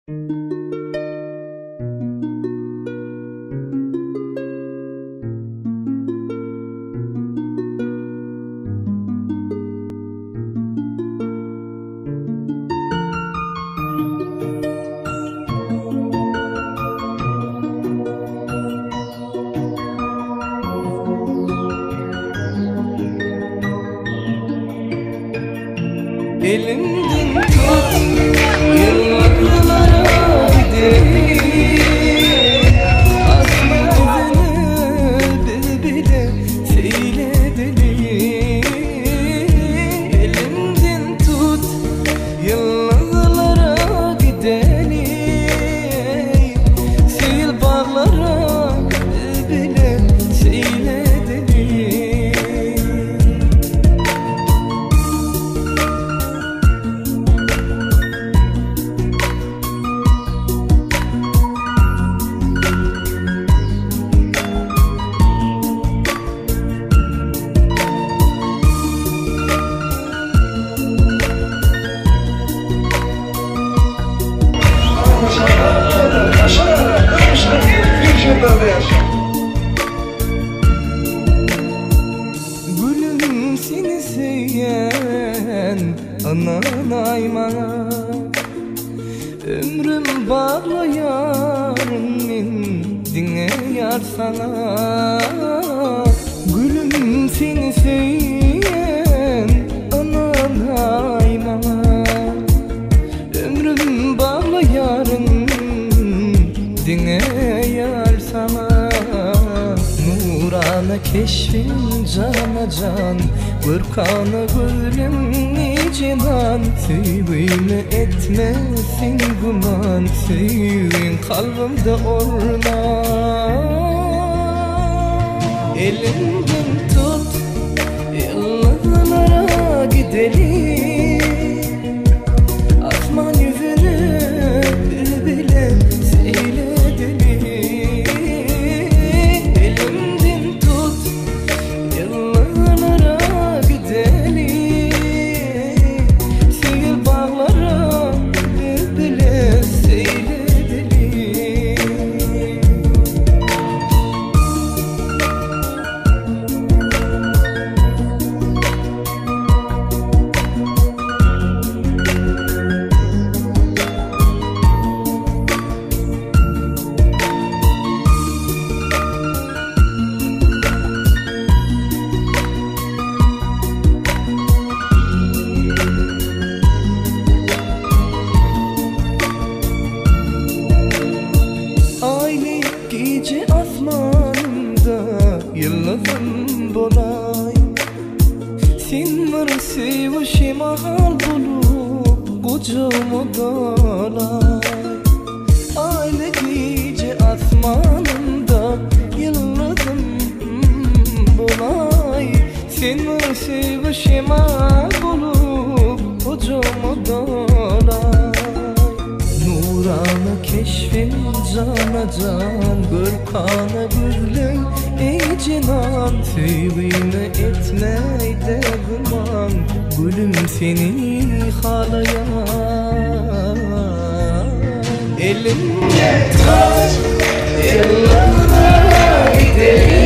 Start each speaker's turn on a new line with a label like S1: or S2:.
S1: Elimden tut, yıllarlara gidelim. Asma yüzünü bile seyredelim. Elimden tut, yıllarlara gidelim. Sil bağlara bile seyredelim. Gülüm seni sevyen anan aymana, ömrüm bağlayan min dine yar sana. Gülüm seni sevyen anan aymana, ömrüm bağlayan dine yar sana. Nurana keşfin cana can, Gürkanı gülüm nicenan. Sevimi etmesin guman, sevin kalbimde orman. Elimden tut, yıllara gidelim. Asman yüzünü bile seyredelim. Elimden tut, yıllara gidelim. Sil bağlara bile seyredelim. Gece asmanında yıldızım bolay. Sen var sevişim hal bulup kucağıma dolay. Aynı gece asmanında yıldızım bolay. Sen var sevişim hal bulup kucağıma dolay. Nurana keşfin cana can, Gürkanı gülüm ey cinan. Sevimi etmey de gülman, gülüm seni halayan. Elimden tut, yıllara gidelim.